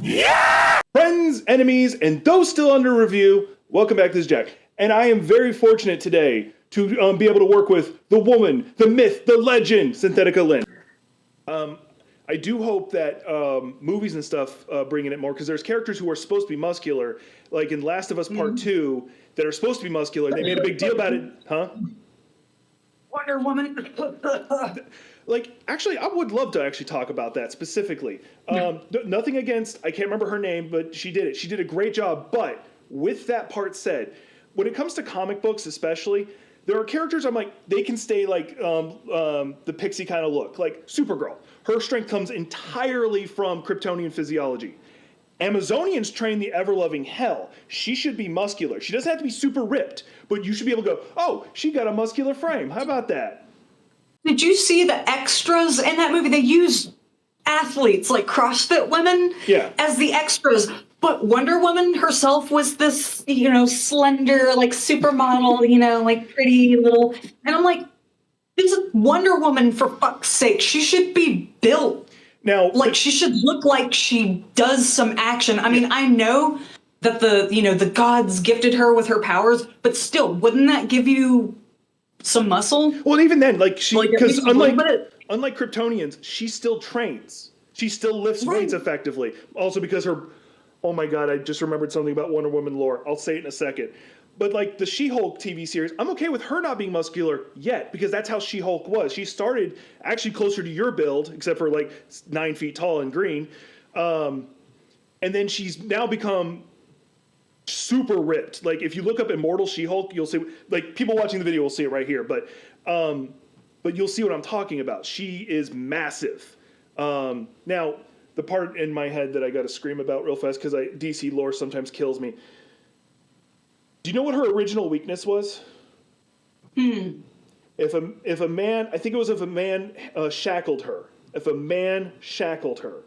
Yeah! Friends, enemies, and those still under review, welcome back. This is Jack. And I am very fortunate today to be able to work with the woman, the myth, the legend, Synthetika Lynn. I do hope that movies and stuff bring in it more, because there's characters who are supposed to be muscular, like in Last of Us Part 2, that are supposed to be muscular. They made a big deal about it. Huh? Wonder Woman. Like, actually, I would love to actually talk about that specifically. Nothing against, I can't remember her name, but she did it. She did a great job. But with that part said, when it comes to comic books especially, there are characters I'm like, they can stay like the pixie kind of look. Like Supergirl. Her strength comes entirely from Kryptonian physiology. Amazonians train the ever-loving Hell. She should be muscular. She doesn't have to be super ripped, but you should be able to go, oh, she got a muscular frame. How about that? Did you see the extras in that movie? They used athletes, like CrossFit women, as the extras. But Wonder Woman herself was this, slender, like supermodel, like pretty little. And I'm like, this is Wonder Woman, for fuck's sake. She should be built. Now, like, she should look like she does some action. I mean, I know that the gods gifted her with her powers, but still, wouldn't that give you some muscle? Well, even then, because unlike Kryptonians, she still trains. She still lifts weights effectively. Also because oh my God, I just remembered something about Wonder Woman lore. I'll say it in a second. But like the She-Hulk TV series, I'm okay with her not being muscular yet, because that's how She-Hulk was. She started actually closer to your build, except for like 9 feet tall and green. And then she's now become super ripped. Like if you look up Immortal She-Hulk, you'll see, like people watching the video will see it right here, but you'll see what I'm talking about. She is massive. Now the part in my head that I got to scream about real fast, because DC lore sometimes kills me. Do you know what her original weakness was? If a man, I think it was if a man shackled her. If a man shackled her.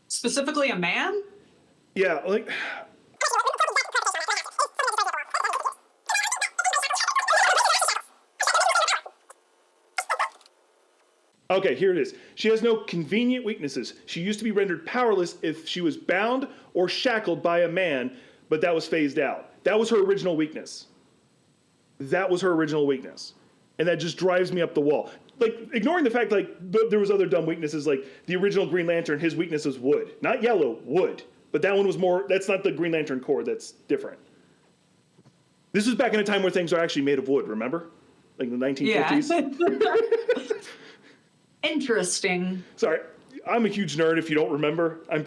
Specifically a man? Yeah, like... Okay, here it is. She has no convenient weaknesses. She used to be rendered powerless if she was bound or shackled by a man, but that was phased out. That was her original weakness. That was her original weakness. And that just drives me up the wall. Like, ignoring the fact, like, there was other dumb weaknesses, like the original Green Lantern, his weakness was wood. Not yellow, wood. But that one was more, that's not the Green Lantern core, that's different. This was back in a time where things are actually made of wood, remember? Like the 1950s. Yeah. Interesting. Sorry, I'm a huge nerd if you don't remember. I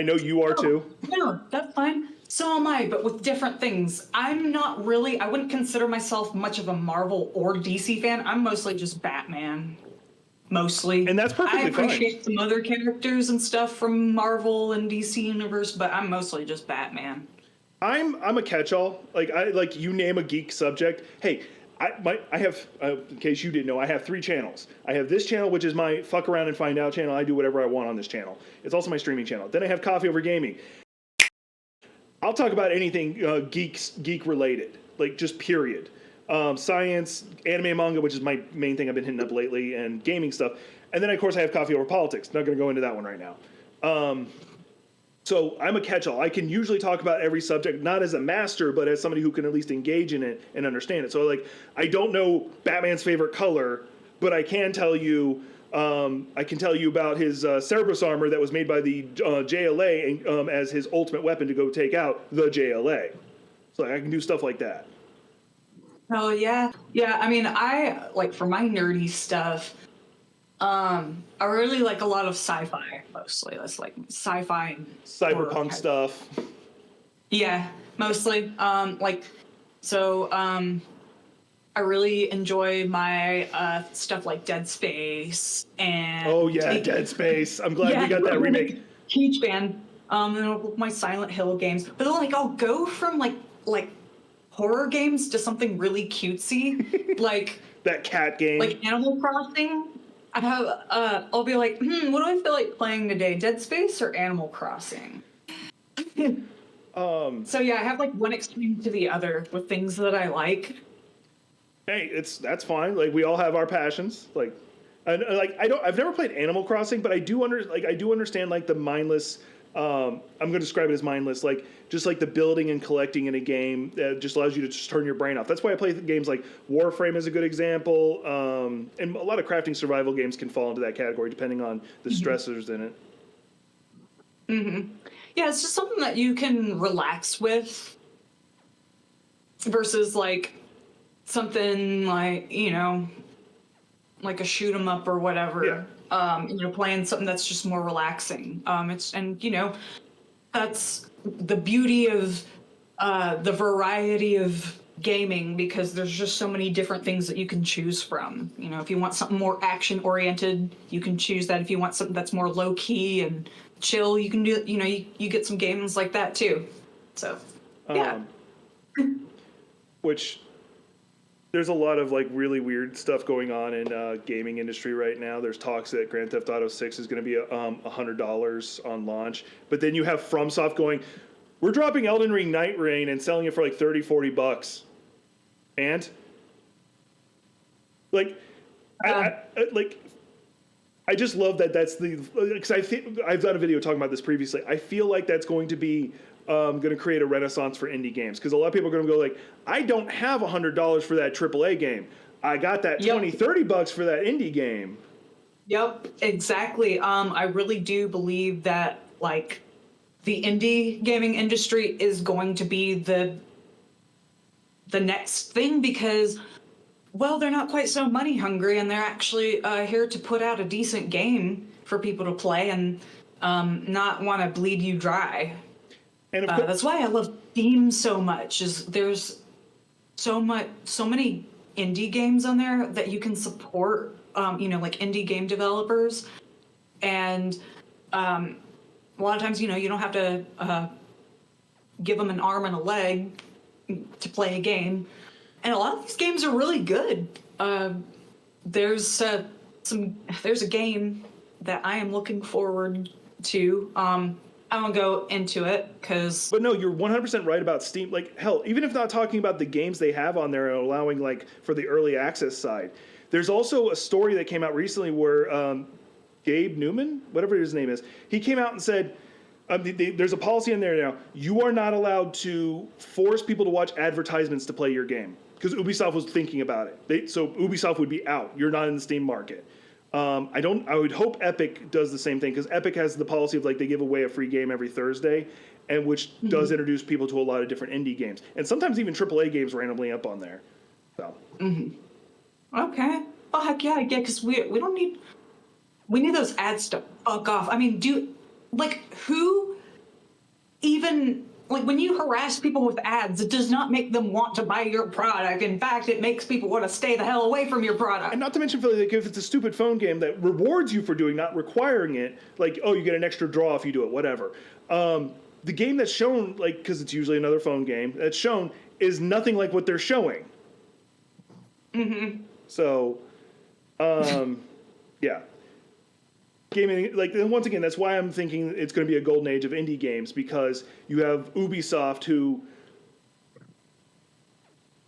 know you are too. No, that's fine. So am I, but with different things. I wouldn't consider myself much of a Marvel or DC fan. I'm mostly just Batman. Mostly. And that's perfectly fine. I appreciate some other characters and stuff from Marvel and DC Universe, but I'm mostly just Batman. I'm a catch-all. Like you name a geek subject. Hey, I have, in case you didn't know, I have 3 channels. I have this channel, which is my fuck around and find out channel. I do whatever I want on this channel. It's also my streaming channel. Then I have Coffee Over Gaming. I'll talk about anything geek related, like just period. Science, anime, manga, which is my main thing I've been hitting up lately, and gaming stuff. And then, of course, I have Coffee Over Politics. Not going to go into that one right now. So I'm a catch-all. I can usually talk about every subject, not as a master, but as somebody who can at least engage in it and understand it. So, like, I don't know Batman's favorite color, but I can tell you about his Cerberus armor that was made by the JLA as his ultimate weapon to go take out the JLA. So I can do stuff like that. Oh, yeah. Yeah, I mean, for my nerdy stuff, I really like a lot of sci-fi, mostly. That's like sci-fi and cyberpunk stuff. Yeah, mostly. I really enjoy my stuff like Dead Space and... Oh, yeah, Dead Space. I'm glad we got that remake. Huge fan. And my Silent Hill games. But then, I'll go from, like horror games to something really cutesy. Like... that cat game. Like Animal Crossing. I'll be like, what do I feel like playing today? Dead Space or Animal Crossing? So yeah, I have like one extreme to the other with things that I like. Hey, that's fine. Like we all have our passions. Like And I've never played Animal Crossing, but I do understand like the mindless. I'm going to describe it as mindless, like just like the building and collecting in a game that just allows you to just turn your brain off. That's why I play games like Warframe is a good example, and a lot of crafting survival games can fall into that category depending on the stressors in it. Mm-hmm. Yeah, it's just something that you can relax with versus like something like, like a shoot 'em up or whatever. Yeah. Playing something that's just more relaxing. That's the beauty of the variety of gaming, because there's just so many different things that you can choose from. If you want something more action oriented, you can choose that. If you want something that's more low key and chill, you can do. You get some games like that too. So, yeah. Which. There's a lot of like really weird stuff going on in gaming industry right now. There's talks that Grand Theft Auto 6 is going to be $100 on launch. But then you have FromSoft going, we're dropping Elden Ring Night Rain and selling it for like $30-$40. And I just love that that's because I think I've done a video talking about this previously. I feel like that's going to be going to create a renaissance for indie games, because a lot of people are going to go like, I don't have $100 for that AAA game. I got that $20-$30 for that indie game. Yep, exactly. I really do believe that like the indie gaming industry is going to be the next thing, because they're not quite so money hungry, and they're actually here to put out a decent game for people to play and not want to bleed you dry. And that's why I love Steam so much. Is there's so many indie games on there that you can support. Like indie game developers, and a lot of times, you don't have to give them an arm and a leg to play a game. And a lot of these games are really good. There's a game that I am looking forward to. I won't go into it because. But no, you're 100% right about Steam. Like hell, even if not talking about the games they have on there and allowing like for the early access side, there's also a story that came out recently where Gabe Newman, whatever his name is, he came out and said. There's a policy in there now. You are not allowed to force people to watch advertisements to play your game, because Ubisoft was thinking about it. So Ubisoft would be out. You're not in the Steam market. I would hope Epic does the same thing, because Epic has the policy of like they give away a free game every Thursday, and which does introduce people to a lot of different indie games, and sometimes even AAA games randomly up on there. So. Okay. Oh heck yeah, because we don't need. We need those ads to fuck off. I mean, who even, like, when you harass people with ads, it does not make them want to buy your product. In fact, it makes people want to stay the hell away from your product. And not to mention, like, if it's a stupid phone game that rewards you for doing, not requiring it, like, oh, you get an extra draw if you do it, whatever. The game that's shown, like, because it's usually another phone game, that's shown is nothing like what they're showing. So, yeah. Gaming, like, once again, that's why I'm thinking it's going to be a golden age of indie games, because you have Ubisoft, who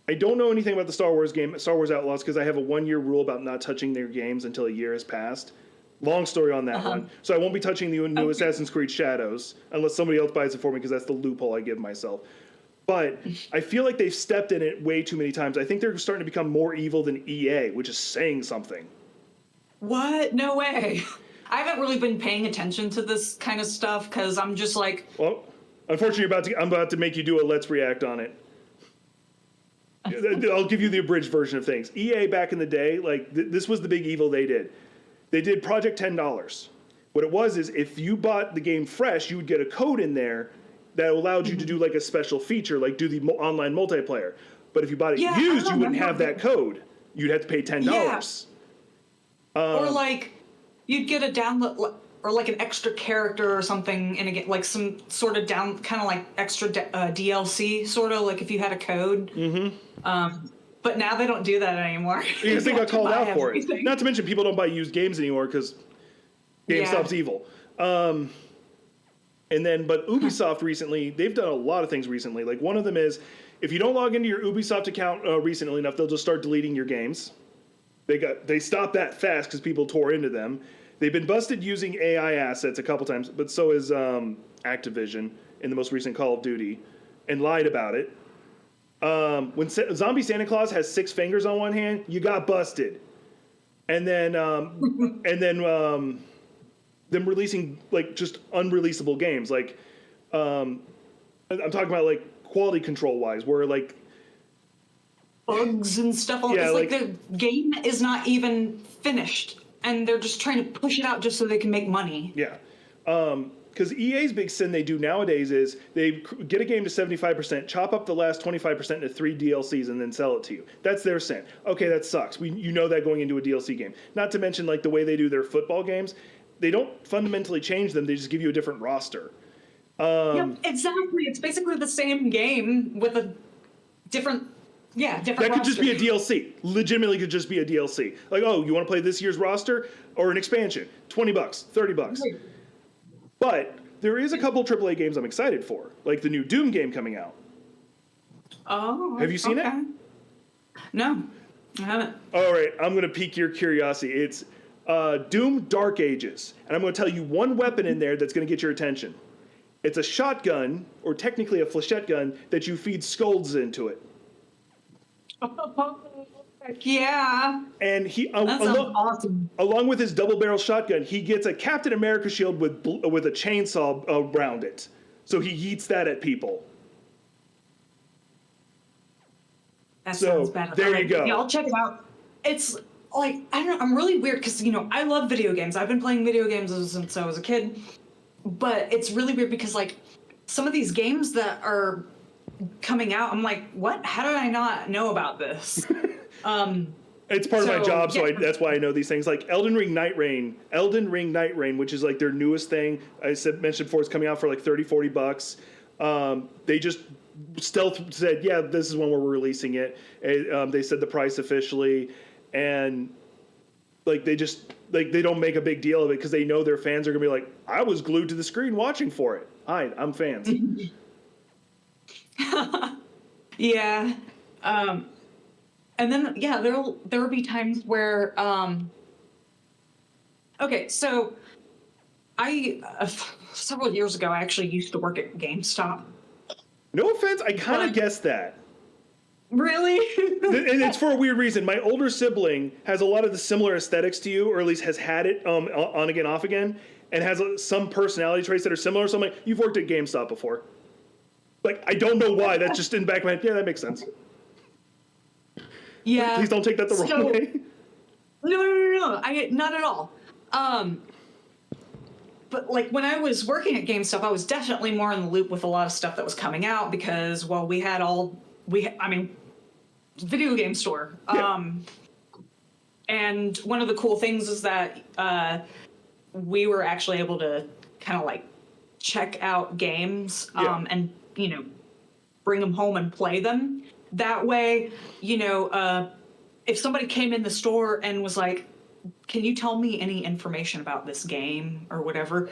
I don't know anything about the Star Wars game, Star Wars Outlaws, because I have a 1-year rule about not touching their games until a year has passed. Long story on that one. So I won't be touching the new Assassin's Creed Shadows unless somebody else buys it for me, because that's the loophole I give myself. But I feel like they've stepped in it way too many times. I think they're starting to become more evil than EA, which is saying something. What? No way. I haven't really been paying attention to this kind of stuff, because I'm just like... Well, unfortunately, I'm about to make you do a Let's React on it. I'll give you the abridged version of things. EA back in the day, like, this was the big evil they did. They did Project $10. What it was is, if you bought the game fresh, you would get a code in there that allowed you to do, like, a special feature, like do the online multiplayer. But if you bought it used, you wouldn't have that code. You'd have to pay $10. Yeah. Or, like... You'd get a download, or like an extra character or something in a game, like some sort of kind of like extra DLC, sort of like if you had a code. But now they don't do that anymore. Because they got called out for it. Not to mention, people don't buy used games anymore because GameStop's evil. But Ubisoft recently, they've done a lot of things recently. Like, one of them is, if you don't log into your Ubisoft account recently enough, they'll just start deleting your games. They stopped that fast because people tore into them. They've been busted using AI assets a couple times, but so is Activision in the most recent Call of Duty, and lied about it. When Zombie Santa Claus has 6 fingers on one hand, you got busted. And then them releasing like just unreleasable games, like I'm talking about like quality control wise, where like bugs and stuff. It's like the game is not even finished, and they're just trying to push it out just so they can make money. Yeah. Because EA's big sin they do nowadays is they get a game to 75%, chop up the last 25% into 3 DLCs, and then sell it to you. That's their sin. Okay, that sucks. You know that going into a DLC game. Not to mention like the way they do their football games, they don't fundamentally change them. They just give you a different roster. Yep, exactly. It's basically the same game with a different. Yeah, different. That could just be a DLC. Legitimately, could just be a DLC. Like, oh, you want to play this year's roster or an expansion? $20, $30. Right. But there is a couple AAA games I'm excited for, like the new Doom game coming out. Oh, have you seen it? No, I haven't. All right, I'm going to pique your curiosity. It's Doom Dark Ages, and I'm going to tell you one weapon in there that's going to get your attention. It's a shotgun, or technically a flechette gun, that you feed scolds into it. Yeah. And he, awesome. along with his double-barrel shotgun, he gets a Captain America shield with a chainsaw around it. So he yeets that at people. That sounds bad. There you go. Yeah, I'll check it out. It's like, I don't know, I'm really weird because, I love video games. I've been playing video games since I was a kid. But it's really weird because, like, some of these games that are coming out, I'm like, what? How did I not know about this? It's part of my job, so that's why I know these things. Like Elden Ring Night Rain, which is like their newest thing. Mentioned before, it's coming out for like $30-$40. They just stealth said, yeah, this is when we're releasing it. They said the price officially, and like they don't make a big deal of it because they know their fans are gonna be like, I was glued to the screen watching for it. I'm fans. Yeah. And then, there'll be times where, okay, so several years ago, I actually used to work at GameStop. No offense, I kind of guessed that. Really? And it's for a weird reason. My older sibling has a lot of the similar aesthetics to you, or at least has had it on again, off again, and has some personality traits that are similar. So I'm like, you've worked at GameStop before. Like, I don't know why. That's just in the back of my head. Yeah, that makes sense. Yeah. Please don't take that the wrong way. No. Not at all. But like when I was working at GameStop, I was definitely more in the loop with a lot of stuff that was coming out because, well, video game store. Yeah. And one of the cool things is that we were actually able to kind of like check out games and, bring them home and play them. That way, if somebody came in the store and was like, can you tell me any information about this game or whatever?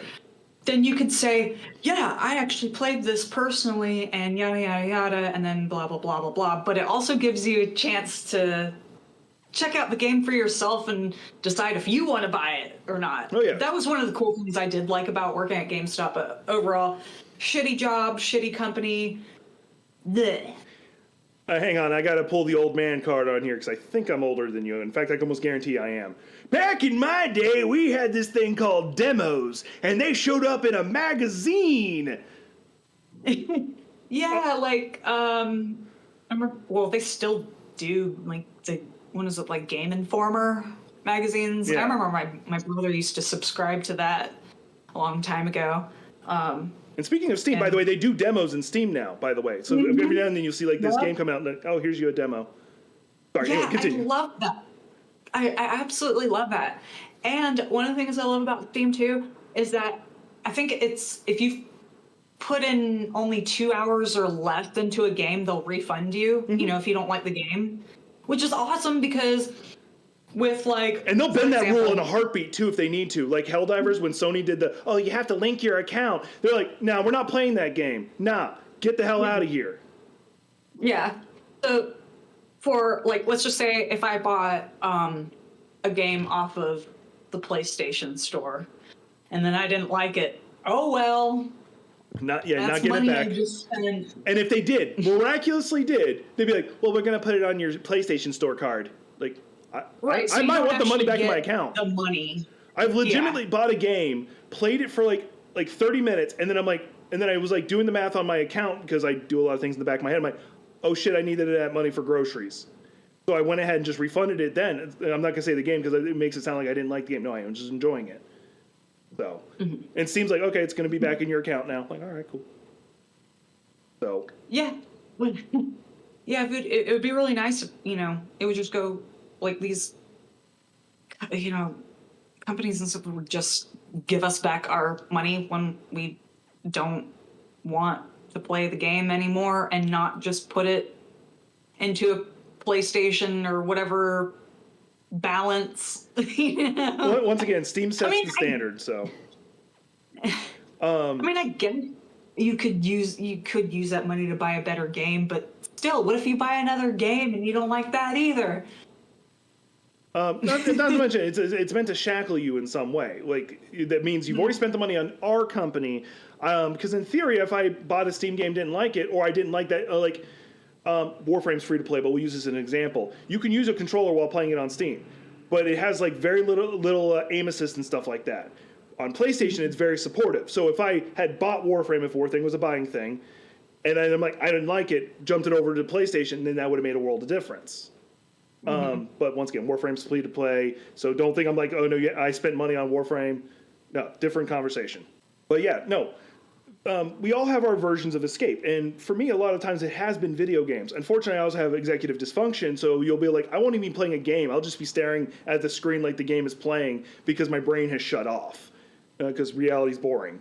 Then you could say, yeah, I actually played this personally and yada, yada, yada, and then blah, blah, blah, blah, blah. But it also gives you a chance to check out the game for yourself and decide if you want to buy it or not. Oh, yeah. That was one of the cool things I did like about working at GameStop. But overall, shitty job, shitty company. Blech. Hang on, I got to pull the old man card on here because I think I'm older than you. In fact, I can almost guarantee I am. Back in my day, we had this thing called demos, and they showed up in a magazine. Yeah, like, I remember, well, they still do, like, like Game Informer magazines? Yeah. I remember my brother used to subscribe to that a long time ago. And speaking of Steam, by the way, they do demos in Steam now, by the way. So every now and then you'll see like this game come out and like, oh, here's you a demo. Sorry, anyway, continue. I love that. I absolutely love that. And one of the things I love about Steam too is that I think it's, if you put in only 2 hours or less into a game, they'll refund you, if you don't like the game, which is awesome because with like, and they'll bend that rule in a heartbeat too if they need to. Like Helldivers, when Sony did you have to link your account. They're like, nah, we're not playing that game. Nah, get the hell out of here. Yeah. So for like, let's just say if I bought a game off of the PlayStation Store, and then I didn't like it. Oh well. Not getting it back. And if they miraculously did, they'd be like, "Well, we're gonna put it on your PlayStation Store card." Like, I might want the money back in my account. The money. I've legitimately bought a game, played it for like 30 minutes, and then I was like doing the math on my account because I do a lot of things in the back of my head. I'm like, oh shit, I needed that money for groceries. So I went ahead and just refunded it then. I'm not gonna say the game because it makes it sound like I didn't like the game. No, I am just enjoying it. So it seems like, okay, it's gonna be back in your account now. Like, all right, cool. So yeah, yeah, it would be really nice if, it would just go like these, companies and stuff would just give us back our money when we don't want to play the game anymore, and not just put it into a PlayStation or whatever balance. Once again, Steam sets the standard. So I get it. You could use that money to buy a better game, but still, what if you buy another game and you don't like that either? Not to mention, it's meant to shackle you in some way. Like, that means you've already spent the money on our company. Because in theory, if I bought a Steam game, didn't like it, or I didn't like that, Warframe's free to play, but we'll use this as an example. You can use a controller while playing it on Steam, but it has like very little aim assist and stuff like that. On PlayStation, it's very supportive. So if I had bought Warframe, if Warthing was a buying thing, and I'm like, I didn't like it, jumped it over to PlayStation, then that would have made a world of difference. But once again, Warframe's free to play, so don't think I'm like, oh no, yeah, I spent money on Warframe. No, different conversation. But yeah, no. We all have our versions of escape, and for me, a lot of times it has been video games. Unfortunately, I also have executive dysfunction, so you'll be like, I won't even be playing a game. I'll just be staring at the screen like the game is playing because my brain has shut off, because reality's boring.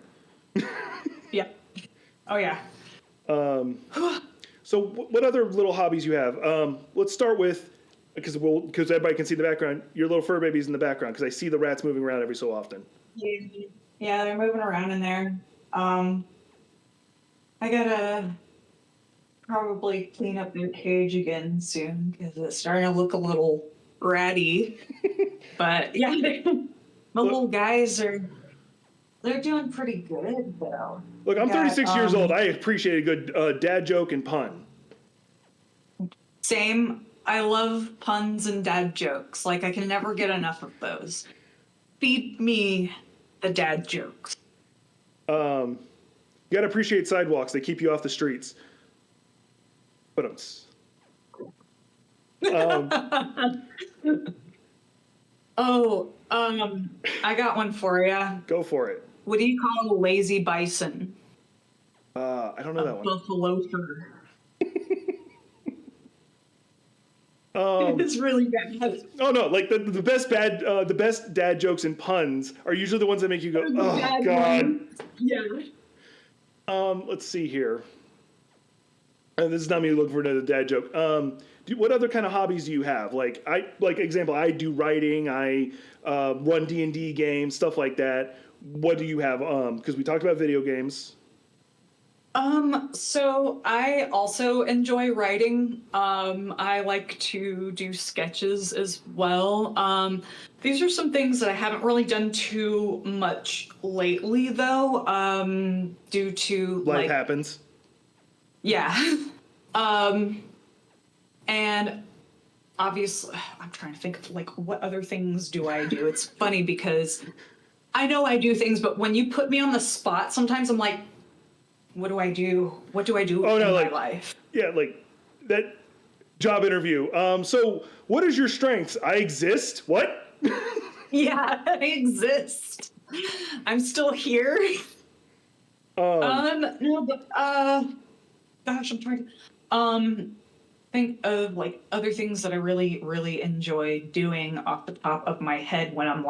Yeah. Oh, yeah. So what other little hobbies you have? Let's start with, because everybody can see the background, your little fur baby's in the background, because I see the rats moving around every so often. Yeah, they're moving around in there. I gotta probably clean up their cage again soon because it's starting to look a little ratty. But yeah, my little guys they're doing pretty good though. Look, I'm 36 years old. I appreciate a good dad joke and pun. Same. I love puns and dad jokes. Like, I can never get enough of those. Feed me the dad jokes. You gotta appreciate sidewalks. They keep you off the streets. But I got one for you. Go for it. What do you call a lazy bison? I don't know that one. Buffalo fur. Um, It's really bad. Oh no! Like the best dad jokes and puns are usually the ones that make you go, "Oh Bad God." ones. Yeah. Let's see here. And this is not me looking for another dad joke. What other kind of hobbies do you have? Example, I do writing. I run D&D games, stuff like that. What do you have? Because we talked about video games. So I also enjoy writing. I like to do sketches as well. These are some things that I haven't really done too much lately, though, due to Life happens. Yeah. And obviously, I'm trying to think of what other things do I do? It's funny because I know I do things, but when you put me on the spot, sometimes I'm like, what do I do? What do I do in my life? Yeah, like that job interview. So what is your strengths? I exist. What? Yeah, I exist. I'm still here. No, but gosh, I'm trying to think of other things that I really, really enjoy doing off the top of my head when I'm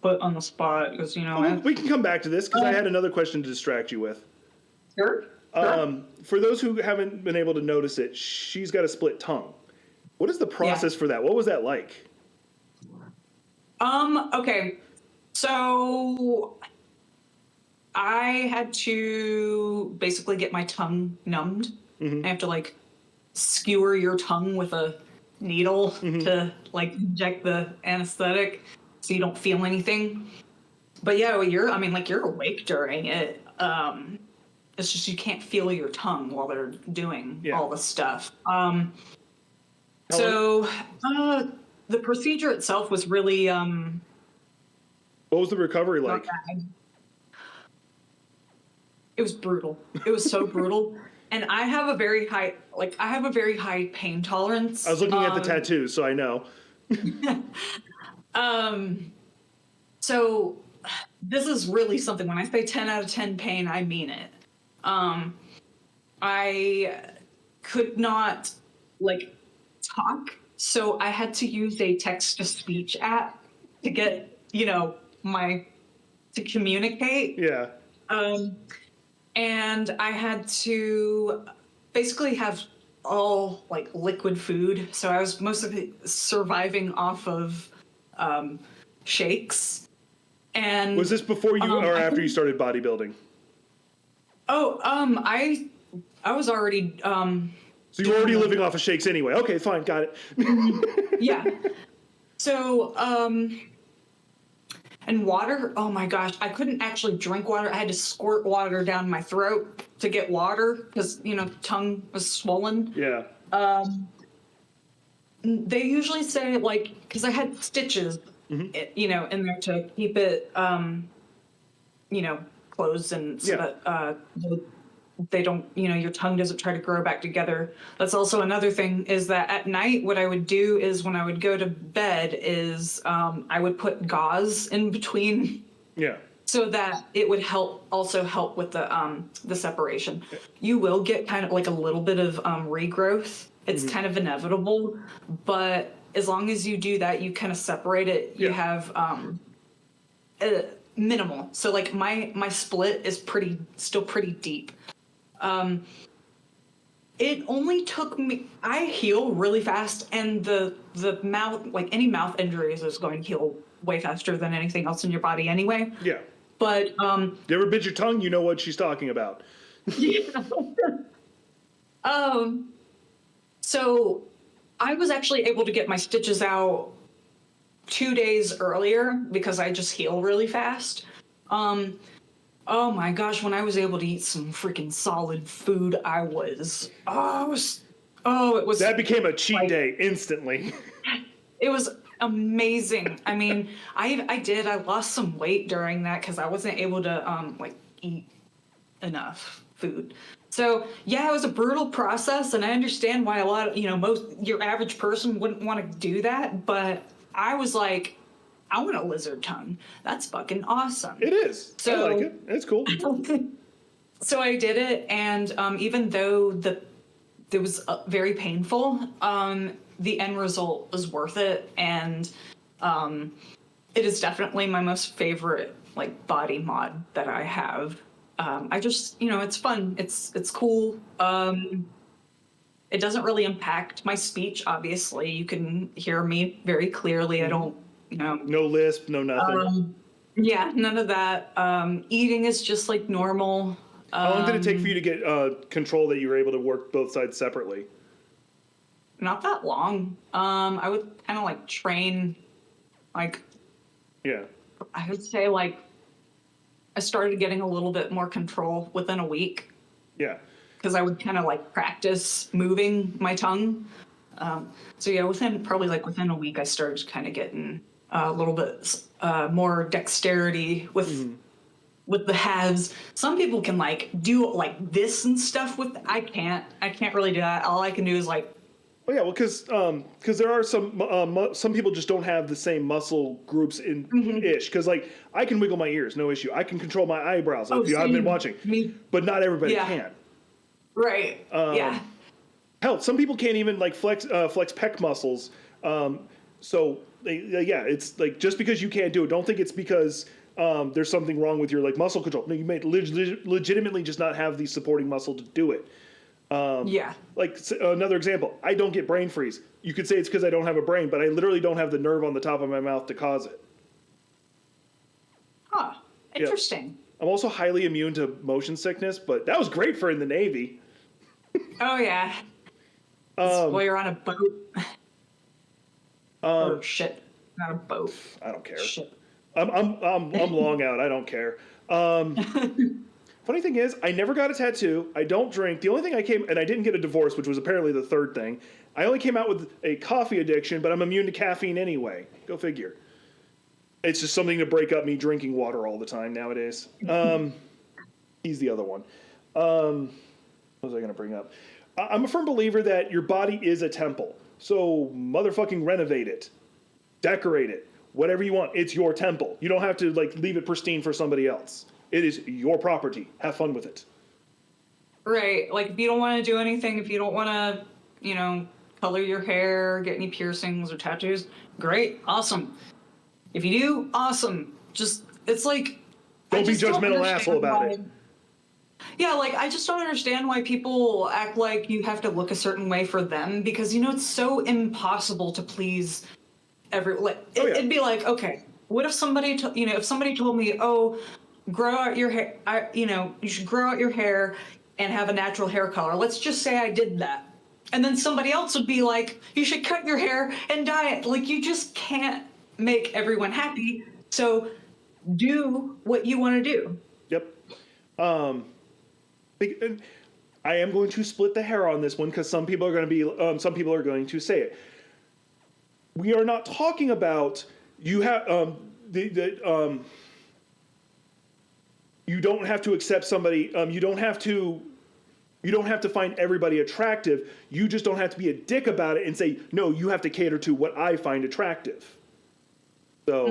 put on the spot, because we can come back to this because I had another question to distract you with. Sure. For those who haven't been able to notice it, she's got a split tongue. What is the process for that? What was that like? Okay. So I had to basically get my tongue numbed. Mm-hmm. I have to skewer your tongue with a needle to like inject the anesthetic so you don't feel anything. But yeah, you're awake during it. It's just you can't feel your tongue while they're doing all the stuff. So the procedure itself was really what was the recovery like? It was brutal. It was so brutal. And I have a very high pain tolerance. I was looking at the tattoos, so I know. So this is really something. When I say 10 out of 10 pain, I mean it. I could not talk, so I had to use a text-to-speech app to get, to communicate. Yeah. And I had to basically have all liquid food. So I was mostly surviving off of shakes. And was this before you or after you started bodybuilding? I was already so you were already living off of shakes anyway. Okay, fine, got it. Yeah. So and water, oh my gosh, I couldn't actually drink water. I had to squirt water down my throat to get water because, tongue was swollen. Yeah. They usually say, because I had stitches, in there to keep it, closed and so that they don't, your tongue doesn't try to grow back together. That's also another thing is that at night, what I would do is when I would go to bed is I would put gauze in between. Yeah. So that it would also help with the separation. You will get kind of like a little bit of regrowth. It's kind of inevitable, but as long as you do that, you kind of separate it. You have minimal. So my split is still pretty deep. It only took me. I heal really fast, and the mouth, any mouth injuries, is going to heal way faster than anything else in your body anyway. Yeah. But you ever bit your tongue? You know what she's talking about. So I was actually able to get my stitches out 2 days earlier because I just heal really fast. Oh my gosh, when I was able to eat some freaking solid food, it was. That became a cheat day instantly. It was amazing. I mean, I lost some weight during that because I wasn't able to eat enough food. So yeah, it was a brutal process, and I understand why a lot of your average person wouldn't want to do that, but I was like, I want a lizard tongue. That's fucking awesome. It is. So, I like it. It's cool. So I did it, and even though it was very painful, the end result was worth it, and it is definitely my most favorite body mod that I have. I just it's fun. It's cool. It doesn't really impact my speech. Obviously, you can hear me very clearly. I don't. No lisp, no nothing. Yeah, none of that. Eating is just normal. How long did it take for you to get control that you were able to work both sides separately? Not that long. I would kind of train, yeah. I would say I started getting a little bit more control within a week. Yeah. Because I would kind of practice moving my tongue. So yeah, within a week, I started kind of getting a little bit more dexterity with the halves. Some people can do this and stuff with. I can't really do that. All I can do is Oh yeah, well, because there are some people just don't have the same muscle groups in ish. Because I can wiggle my ears, no issue. I can control my eyebrows. I've been watching, but not everybody can. Right. Yeah. Hell, some people can't even flex pec muscles. So it's just because you can't do it, don't think it's because there's something wrong with your muscle control. No, you may legitimately just not have the supporting muscle to do it. Another example, I don't get brain freeze. You could say it's because I don't have a brain, but I literally don't have the nerve on the top of my mouth to cause it. Huh. Interesting. I'm also highly immune to motion sickness, but that was great for in the Navy. Oh yeah. While you're on a boat. Or shit, not a boat. I don't care. Shit. I'm long out. I don't care. Funny thing is, I never got a tattoo. I don't drink. The only thing and I didn't get a divorce, which was apparently the third thing. I only came out with a coffee addiction, but I'm immune to caffeine anyway. Go figure. It's just something to break up me drinking water all the time nowadays. He's the other one. What was I going to bring up? I'm a firm believer that your body is a temple. So motherfucking renovate it. Decorate it. Whatever you want. It's your temple. You don't have to leave it pristine for somebody else. It is your property. Have fun with it. Right. Like, if you don't want to do anything, if you don't want to, color your hair, get any piercings or tattoos, great. Awesome. If you do, awesome. Just, it's like... Don't be judgmental asshole about it. Yeah, I just don't understand why people act like you have to look a certain way for them, because, it's so impossible to please everyone. It'd be like, okay, what if somebody, if somebody told me, oh, grow out your hair, you should grow out your hair and have a natural hair color. Let's just say I did that. And then somebody else would be like, you should cut your hair and dye it. You just can't make everyone happy. So do what you want to do. Yep. And I am going to split the hair on this one because some people are going to say it. We are not talking about you don't have to accept somebody. You don't have to find everybody attractive. You just don't have to be a dick about it and say, no, you have to cater to what I find attractive. So,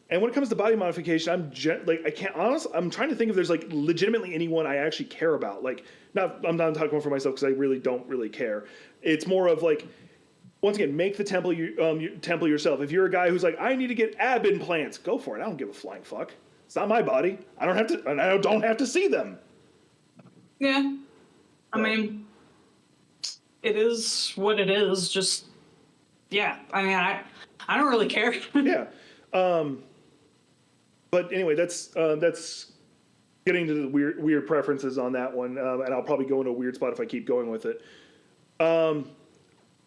and when it comes to body modification, I'm trying to think if there's legitimately anyone I actually care about. I'm not talking for myself because I really don't really care. It's more of once again, make the temple temple yourself. If you're a guy who's I need to get ab implants, go for it. I don't give a flying fuck. It's not my body. I don't have to see them. Yeah. I mean, it is what it is. Just, yeah. I mean, I don't really care. Yeah. But anyway, that's getting to the weird preferences on that one. And I'll probably go into a weird spot if I keep going with it.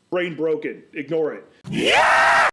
Brain broken. Ignore it. Yeah!